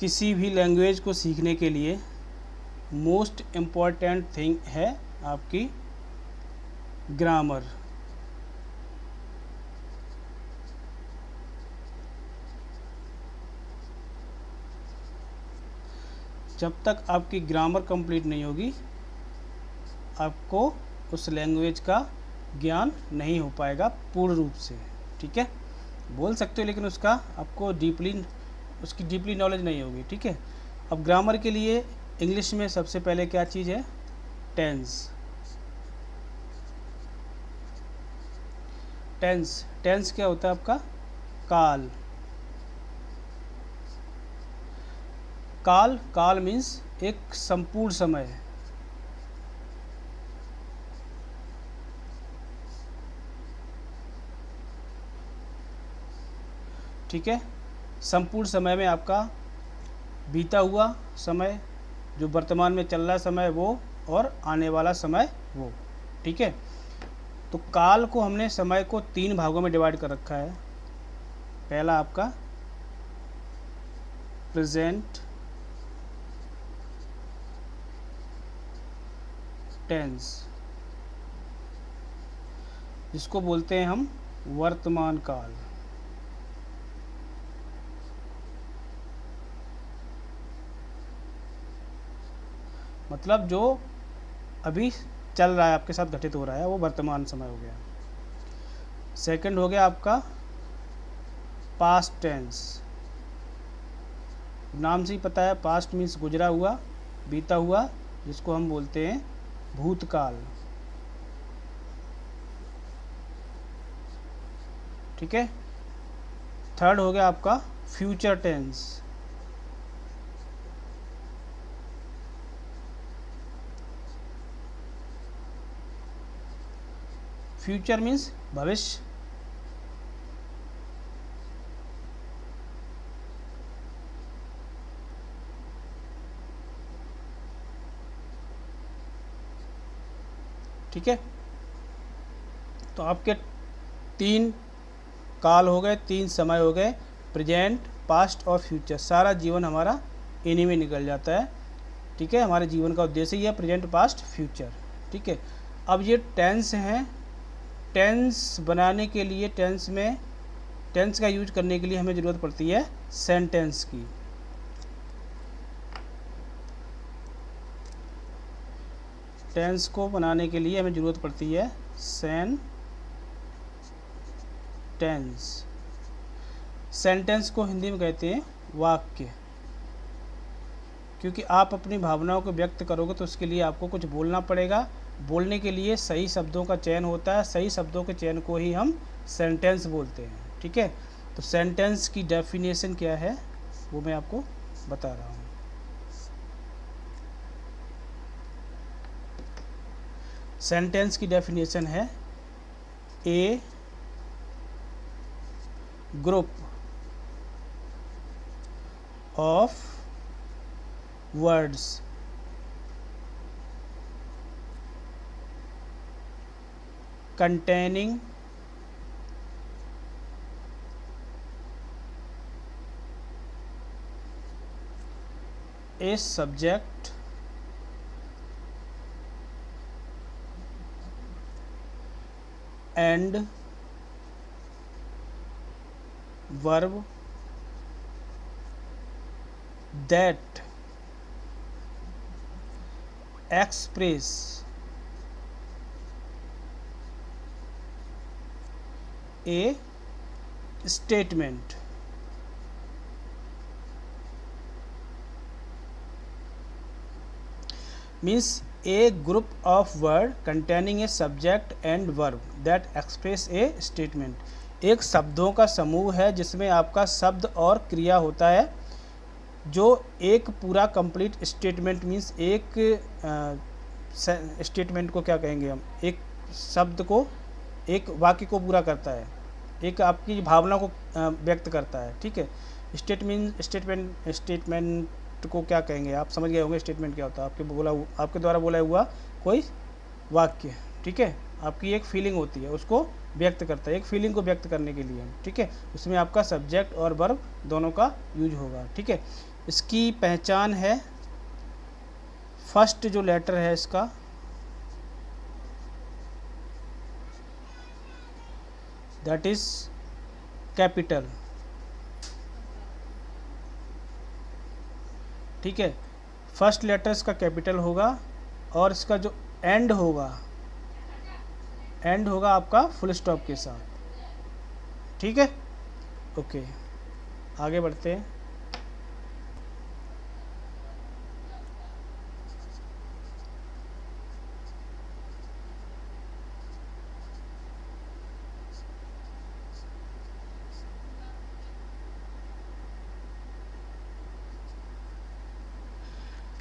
किसी भी लैंग्वेज को सीखने के लिए मोस्ट इम्पॉर्टेंट थिंग है आपकी ग्रामर। जब तक आपकी ग्रामर कंप्लीट नहीं होगी आपको उस लैंग्वेज का ज्ञान नहीं हो पाएगा पूर्ण रूप से। ठीक है, बोल सकते हो लेकिन उसका आपको उसकी डीपली नॉलेज नहीं होगी। ठीक है, अब ग्रामर के लिए इंग्लिश में सबसे पहले क्या चीज़ है? टेंस। टेंस क्या होता है आपका? काल। काल मीन्स एक संपूर्ण समय। ठीक है, संपूर्ण समय में आपका बीता हुआ समय, जो वर्तमान में चल रहा समय वो, और आने वाला समय वो। ठीक है, तो काल को हमने समय को 3 भागों में डिवाइड कर रखा है। पहला आपका प्रेजेंट टेंस, जिसको बोलते हैं हम वर्तमान काल। मतलब जो अभी चल रहा है, आपके साथ घटित हो रहा है, वो वर्तमान समय हो गया। सेकंड हो गया आपका पास्ट टेंस। नाम से ही पता है, पास्ट मीन्स गुजरा हुआ, बीता हुआ, जिसको हम बोलते हैं भूतकाल। ठीक है, थर्ड हो गया आपका फ्यूचर टेंस। फ्यूचर मीन्स भविष्य। ठीक है, तो आपके 3 काल हो गए, 3 समय हो गए, प्रेजेंट, पास्ट और फ्यूचर। सारा जीवन हमारा इन्हीं में निकल जाता है। ठीक है, हमारे जीवन का उद्देश्य ही है प्रेजेंट, पास्ट, फ्यूचर। ठीक है, अब ये टेंस हैं। टेंस बनाने के लिए, टेंस का यूज करने के लिए हमें ज़रूरत पड़ती है सेंटेंस की। टेंस को बनाने के लिए हमें ज़रूरत पड़ती है सेंटेंस। सेंटेंस को हिंदी में कहते हैं वाक्य। क्योंकि आप अपनी भावनाओं को व्यक्त करोगे तो उसके लिए आपको कुछ बोलना पड़ेगा। बोलने के लिए सही शब्दों का चयन होता है, सही शब्दों के चयन को ही हम सेंटेंस बोलते हैं। ठीक है, तो सेंटेंस की डेफिनेशन क्या है वो मैं आपको बता रहा हूँ। सेंटेंस की डेफिनेशन है a group of words containing a subject and verb that express a statement। means a group of word containing a subject and verb that express a statement। एक शब्दों का समूह है जिसमें आपका शब्द और क्रिया होता है, जो एक पूरा कंप्लीट स्टेटमेंट मीन्स एक स्टेटमेंट को क्या कहेंगे हम, एक शब्द को, एक वाक्य को पूरा करता है, एक आपकी भावना को व्यक्त करता है। ठीक है, स्टेटमेंट को क्या कहेंगे आप समझ गए होंगे। स्टेटमेंट क्या होता है? आपके द्वारा बोला हुआ कोई वाक्य। ठीक है, आपकी एक फीलिंग होती है, उसको व्यक्त करता है, एक फीलिंग को व्यक्त करने के लिए। ठीक है, उसमें आपका सब्जेक्ट और वर्ब दोनों का यूज होगा। ठीक है, इसकी पहचान है, फर्स्ट जो लेटर है इसका दैट इज कैपिटल। ठीक है, फर्स्ट लेटर इसका कैपिटल होगा और इसका जो एंड होगा आपका फुल स्टॉप के साथ। ठीक है, ओके आगे बढ़ते हैं।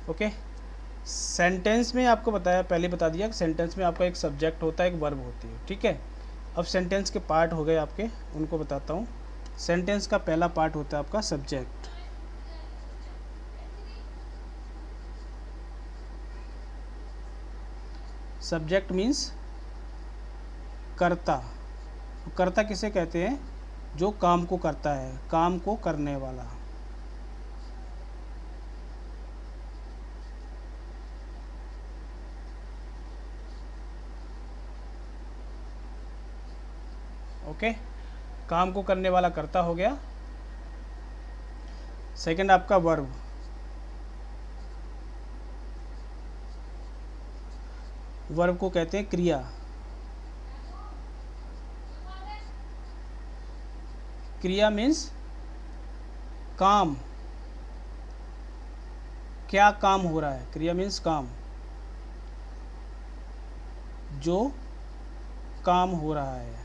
ओके, सेंटेंस में आपको बताया, पहले बता दिया कि सेंटेंस में आपका एक सब्जेक्ट होता है, एक वर्ब होती है। ठीक है, अब सेंटेंस के पार्ट हो गए आपके, उनको बताता हूँ। सेंटेंस का पहला पार्ट होता है आपका सब्जेक्ट। सब्जेक्ट मीन्स कर्ता। कर्ता किसे कहते हैं? जो काम को करता है, काम को करने वाला। ओके, काम को करने वाला कर्ता हो गया। सेकंड आपका वर्ब। वर्ब को कहते हैं क्रिया। क्रिया मीन्स काम, क्या काम हो रहा है। क्रिया मीन्स काम, जो काम हो रहा है।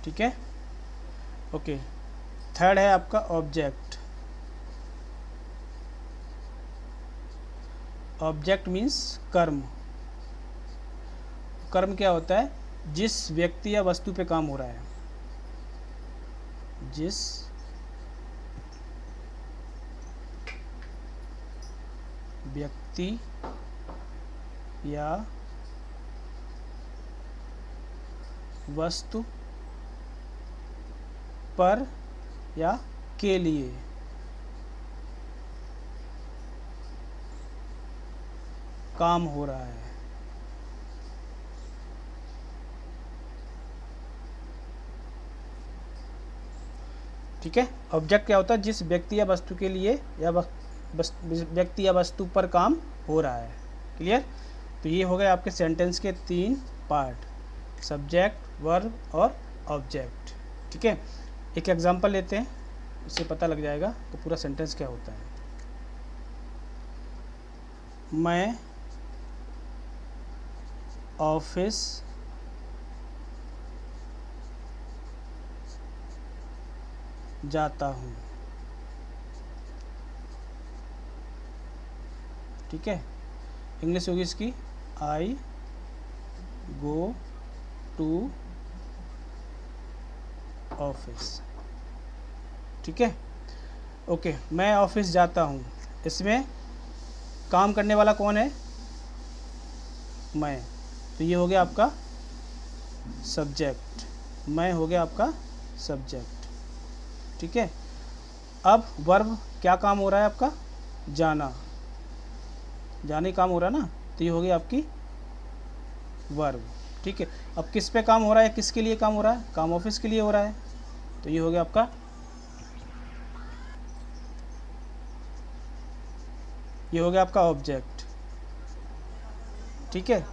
ठीक है, ओके। थर्ड है आपका ऑब्जेक्ट। ऑब्जेक्ट मीन्स कर्म। कर्म क्या होता है? जिस व्यक्ति या वस्तु पे काम हो रहा है। जिस व्यक्ति या वस्तु पर या के लिए काम हो रहा है। ठीक है, ऑब्जेक्ट क्या होता है? जिस व्यक्ति या वस्तु के लिए या व्यक्ति या वस्तु पर काम हो रहा है। क्लियर? तो ये हो गए आपके सेंटेंस के 3 पार्ट, सब्जेक्ट, वर्ब और ऑब्जेक्ट। ठीक है, एक एग्जांपल लेते हैं, उससे पता लग जाएगा कि पूरा सेंटेंस क्या होता है। मैं ऑफिस जाता हूँ। ठीक है, इंग्लिश होगी इसकी आई गो टू ऑफिस। ठीक है, ओके, मैं ऑफिस जाता हूँ। इसमें काम करने वाला कौन है? मैं। तो ये हो गया आपका सब्जेक्ट। मैं हो गया आपका सब्जेक्ट। ठीक है, अब वर्ब, क्या काम हो रहा है आपका? जाना। जाने काम हो रहा है ना, तो ये हो गई आपकी वर्ब। ठीक है, अब किस पे काम हो रहा है, किसके लिए काम हो रहा है? काम ऑफिस के लिए हो रहा है, तो ये हो गया आपका, ये हो गया आपका ऑब्जेक्ट। ठीक है,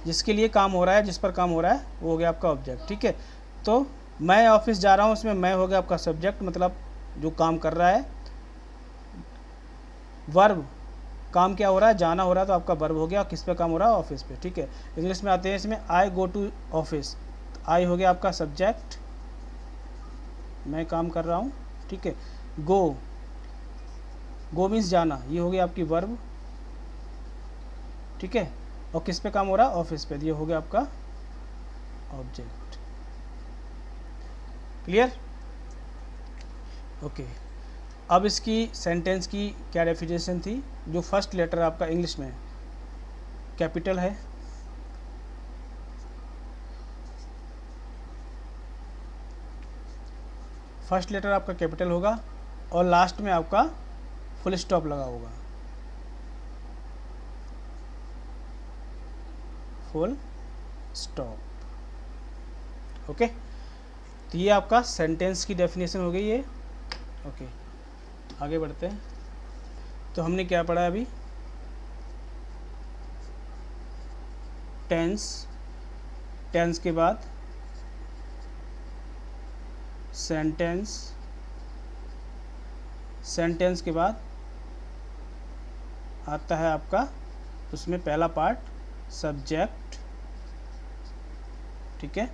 जिसके लिए काम हो रहा है, जिस पर काम हो रहा है, वो हो गया आपका ऑब्जेक्ट। ठीक है, तो मैं ऑफिस जा रहा हूँ, उसमें मैं हो गया आपका सब्जेक्ट, मतलब जो काम कर रहा है। वर्ब, काम क्या हो रहा है? जाना हो रहा है, तो आपका वर्ब हो गया। किस पे काम हो रहा है? ऑफिस पे। ठीक है, इंग्लिश में आते हैं इसमें आई गो टू ऑफिस, तो आई हो गया आपका सब्जेक्ट, मैं काम कर रहा हूँ। ठीक है, गो, गो मीन्स जाना, ये हो गया आपकी वर्ब। ठीक है, और किस पे काम हो रहा है? ऑफिस पे, ये हो गया आपका ऑब्जेक्ट। क्लियर? ओके, अब इसकी सेंटेंस की क्या डेफिनेशन थी? जो फर्स्ट लेटर आपका इंग्लिश में कैपिटल है, फर्स्ट लेटर आपका कैपिटल होगा और लास्ट में आपका फुल स्टॉप लगा होगा, फुल स्टॉप। ओके, तो ये आपका सेंटेंस की डेफिनेशन हो गई है। ओके, आगे बढ़ते हैं। तो हमने क्या पढ़ा अभी? टेंस, टेंस के बाद सेंटेंस, सेंटेंस के बाद आता है आपका उसमें पहला पार्ट सब्जेक्ट, ठीक है।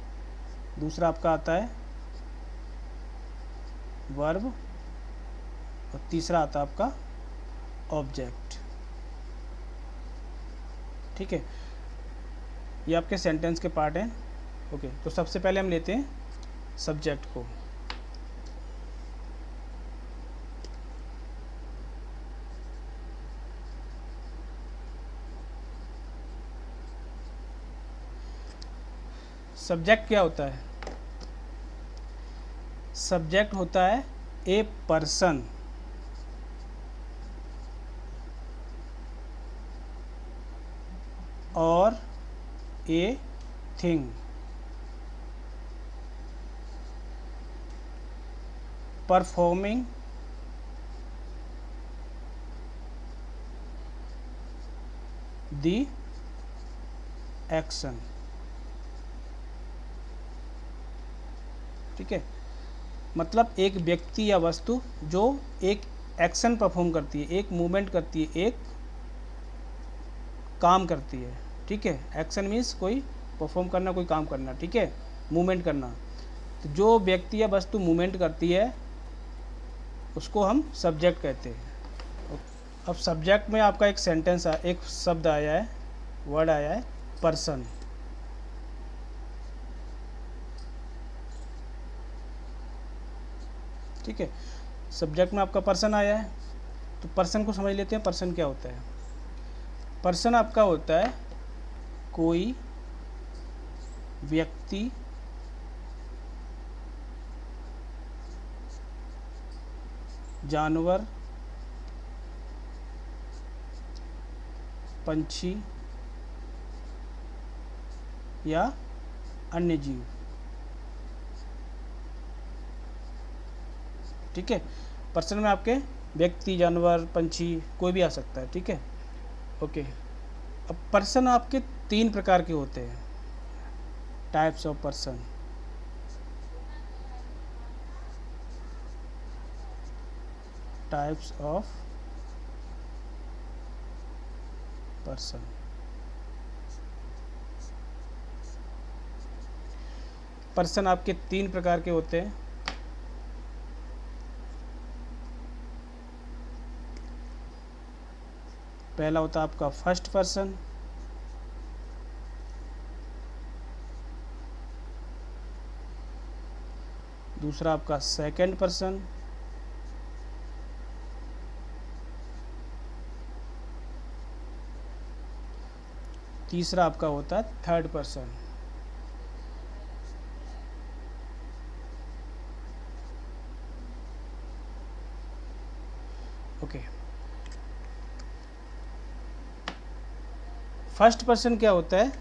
दूसरा आपका आता है वर्ब और तीसरा आता है आपका ऑब्जेक्ट, ठीक है। ये आपके सेंटेंस के पार्ट हैं। ओके, तो सबसे पहले हम लेते हैं सब्जेक्ट को। सब्जेक्ट क्या होता है? सब्जेक्ट होता है ए पर्सन और a thing performing the action, ठीक है। मतलब एक व्यक्ति या वस्तु जो एक एक्शन परफॉर्म करती है, एक मूवमेंट करती है, एक काम करती है, ठीक है। एक्शन मीन्स कोई परफॉर्म करना, कोई काम करना, ठीक है, मूवमेंट करना। तो जो व्यक्ति या वस्तु मूवमेंट करती है उसको हम सब्जेक्ट कहते हैं। अब सब्जेक्ट में आपका एक सेंटेंस एक शब्द आया है, वर्ड आया है पर्सन, ठीक है। सब्जेक्ट में आपका पर्सन आया है, तो पर्सन को समझ लेते हैं। पर्सन क्या होता है? पर्सन आपका होता है कोई व्यक्ति जानवर पंछी या अन्य जीव, ठीक है। पर्सन में आपके व्यक्ति, जानवर, पंछी कोई भी आ सकता है, ठीक है। ओके, अब पर्सन आपके 3 प्रकार के होते हैं, types of person. Types of person. Person आपके 3 प्रकार के होते हैं। पहला होता है आपका फर्स्ट पर्सन, दूसरा आपका सेकंड पर्सन, तीसरा आपका होता है third person. Okay, first person क्या होता है?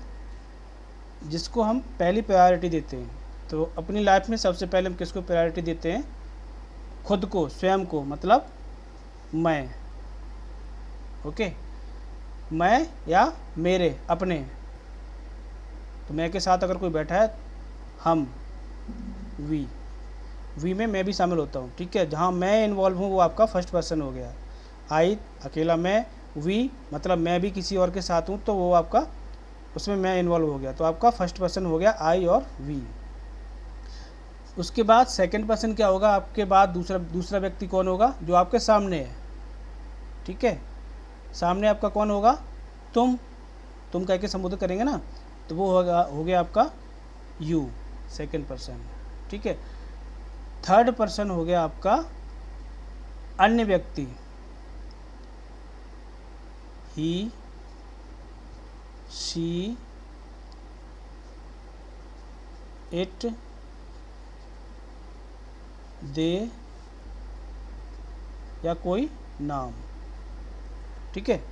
जिसको हम पहली प्रायोरिटी देते हैं। तो अपनी लाइफ में सबसे पहले हम किसको प्रायोरिटी देते हैं? खुद को, स्वयं को, मतलब मैं। ओके, मैं या मेरे, अपने। तो मैं के साथ अगर कोई बैठा है, हम, वी में मैं भी शामिल होता हूँ, ठीक है। जहाँ मैं इन्वॉल्व हूँ वो आपका फर्स्ट पर्सन हो गया। आई अकेला मैं, वी मतलब मैं भी किसी और के साथ हूँ, तो वो आपका उसमें मैं इन्वॉल्व हो गया, तो आपका फर्स्ट पर्सन हो गया आई और वी। उसके बाद सेकंड पर्सन क्या होगा? आपके बाद दूसरा व्यक्ति कौन होगा? जो आपके सामने है, ठीक है। सामने आपका कौन होगा? तुम कह के संबोधित करेंगे ना, तो वो हो गया आपका यू, सेकंड पर्सन, ठीक है। थर्ड पर्सन हो गया आपका अन्य व्यक्ति, ही, शी, इट, दे या कोई नाम। ठीक है,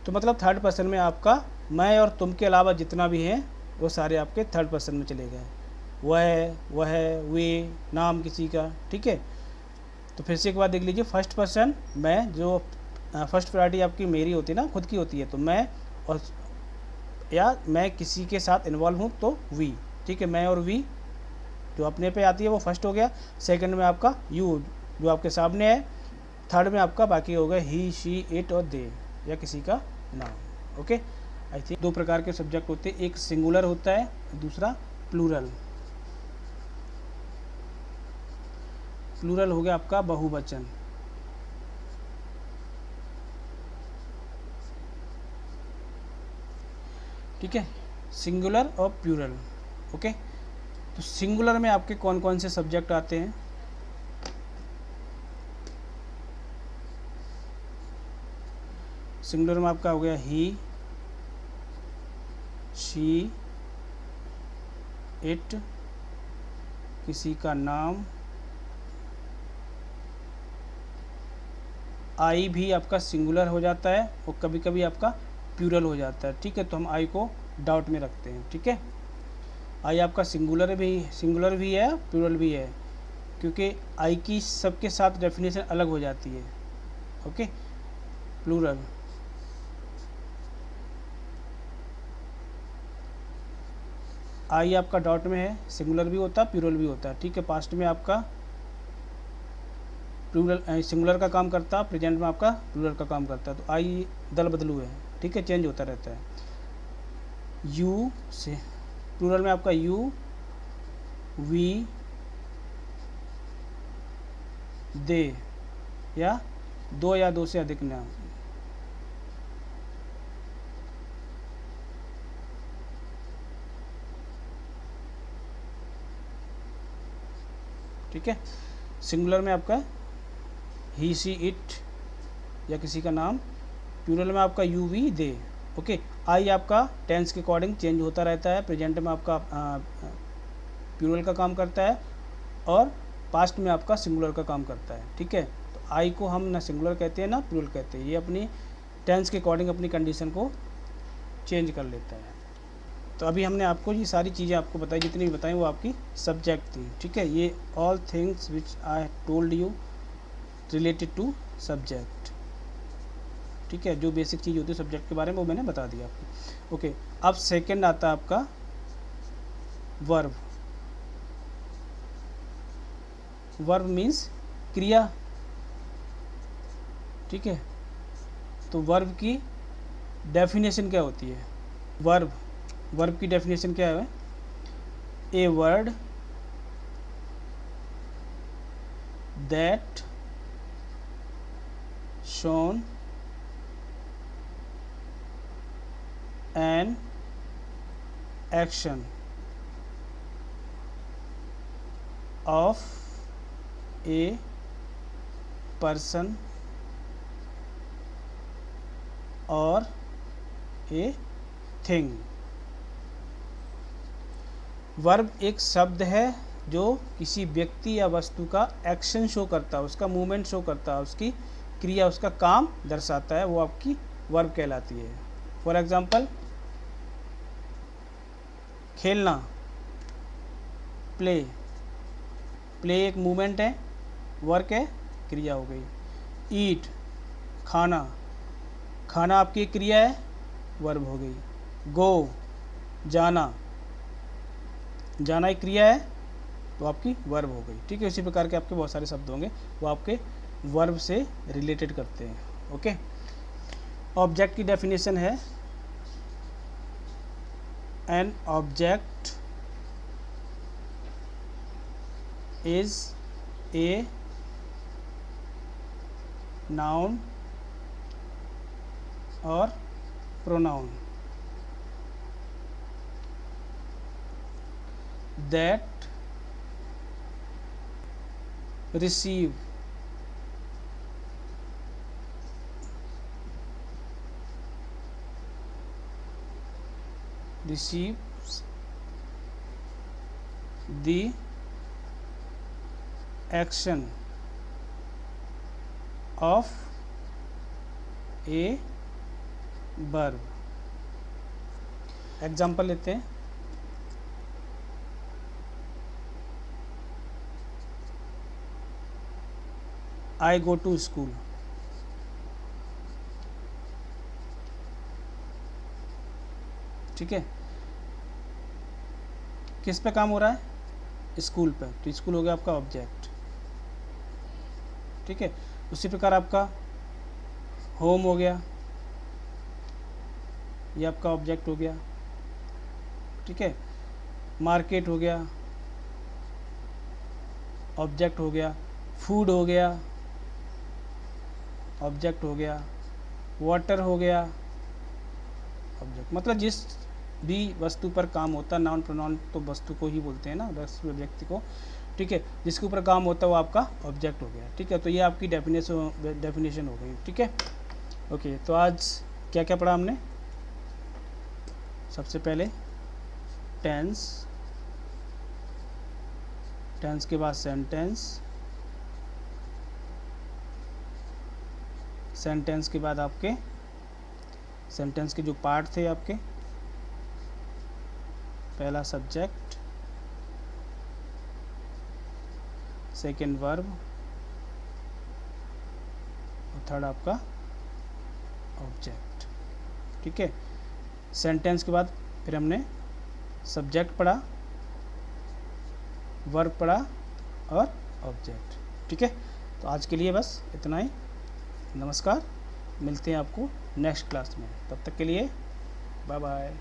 तो मतलब थर्ड पर्सन में आपका मैं और तुम के अलावा जितना भी है वो सारे आपके थर्ड पर्सन में चले गए। वह, वे, नाम किसी का। ठीक है, तो फिर से एक बार देख लीजिए। फर्स्ट पर्सन मैं, जो फर्स्ट प्रायोरिटी आपकी मेरी होती है ना, खुद की होती है, तो मैं, और या मैं किसी के साथ इन्वॉल्व हूँ तो वी। ठीक है, मैं और वी जो अपने पे आती है वो फर्स्ट हो गया। सेकंड में आपका यू जो आपके सामने है। थर्ड में आपका बाकी हो गया ही, शी, इट और दे या किसी का नाम। ओके, आई थिंक दो प्रकार के सब्जेक्ट होते हैं, एक सिंगुलर होता है, दूसरा प्लूरल। प्लूरल हो गया आपका बहुवचन। ठीक है, सिंगुलर और प्लूरल। ओके, तो सिंगुलर में आपके कौन कौन से सब्जेक्ट आते हैं? सिंगुलर में आपका हो गया ही, शी, इट, किसी का नाम, आई भी आपका सिंगुलर हो जाता है और कभी कभी आपका प्लूरल हो जाता है। ठीक है, तो हम आई को डाउट में रखते हैं। ठीक है, आई आपका सिंगुलर भी है, प्लूरल भी है, क्योंकि आई की सबके साथ डेफिनेशन अलग हो जाती है। Okay, plural. आई आपका डॉट में है, सिंगुलर भी होता है, प्लूरल भी होता है। ठीक है, पास्ट में आपका प्लूरल सिंगुलर का काम करता है, प्रेजेंट में आपका प्लूरल का काम करता है। तो आई दल बदलू है। ठीक है, चेंज होता रहता है। यू से प्लूरल में आपका यू, वी, दे या दो या दो से अधिक नाम। ठीक है, सिंगुलर में आपका ही, सी, इट या किसी का नाम। प्लूरल में आपका यू, वी, दे। ओके, आई आपका टेंस के अकॉर्डिंग चेंज होता रहता है। प्रेजेंट में आपका प्लूरल का काम करता है और पास्ट में आपका सिंगुलर का काम करता है। ठीक है, तो आई को हम ना सिंगुलर कहते हैं ना प्लूरल कहते हैं, ये अपनी टेंस के अकॉर्डिंग अपनी कंडीशन को चेंज कर लेता है। तो अभी हमने आपको ये सारी चीज़ें आपको बताई, जितनी भी बताई वो आपकी सब्जेक्ट थी। ठीक है, ये all things which I told you related to subject. ठीक है, जो बेसिक चीज़ होती है सब्जेक्ट के बारे में वो मैंने बता दिया आपको। ओके, अब सेकंड आता है आपका वर्ब। वर्ब मीन्स क्रिया। ठीक है, तो वर्ब की डेफिनेशन क्या होती है? वर्ब की डेफिनेशन क्या है? A word that shown an action of a person और ए थिंग। वर्ब एक शब्द है जो किसी व्यक्ति या वस्तु का एक्शन शो करता है, उसका मूवमेंट शो करता है, उसकी क्रिया, उसका काम दर्शाता है, वो आपकी वर्ब कहलाती है। फॉर एग्जाम्पल, खेलना, प्ले। प्ले एक मूवमेंट है, वर्क है, क्रिया हो गई। ईट, खाना, खाना आपकी एक क्रिया है, वर्ब हो गई। गो, जाना, जाना एक क्रिया है तो आपकी वर्ब हो गई। ठीक है, इसी प्रकार के आपके बहुत सारे शब्द होंगे वो आपके वर्ब से रिलेटेड करते हैं। ओके, ऑब्जेक्ट की डेफिनेशन है an object is a noun और pronoun that receives the action of a verb. Example लेते हैं। I go to school. ठीक है, किस पे काम हो रहा है? स्कूल पे, तो स्कूल हो गया आपका ऑब्जेक्ट। ठीक है, उसी प्रकार आपका होम हो गया, ये आपका ऑब्जेक्ट हो गया। ठीक है, मार्केट हो गया, ऑब्जेक्ट हो गया। फूड हो गया, ऑब्जेक्ट हो गया। वाटर हो गया, ऑब्जेक्ट। मतलब जिस भी वस्तु पर काम होता है, नाउन प्रोनाउन तो वस्तु को ही बोलते हैं ना, व्यक्ति को। ठीक है, जिसके ऊपर काम होता है वो आपका ऑब्जेक्ट हो गया। ठीक है, तो ये आपकी डेफिनेशन हो गई। ठीक है, ओके। तो आज क्या क्या पढ़ा हमने? सबसे पहले टेंस, टेंस के बाद सेंटेंस, सेंटेंस के बाद आपके सेंटेंस के जो पार्ट थे आपके, पहला सब्जेक्ट, सेकेंड वर्ब और थर्ड आपका ऑब्जेक्ट। ठीक है, सेंटेंस के बाद फिर हमने सब्जेक्ट पढ़ा, वर्ब पढ़ा और ऑब्जेक्ट। ठीक है, तो आज के लिए बस इतना ही। नमस्कार, मिलते हैं आपको नेक्स्ट क्लास में। तब तक के लिए बाय बाय।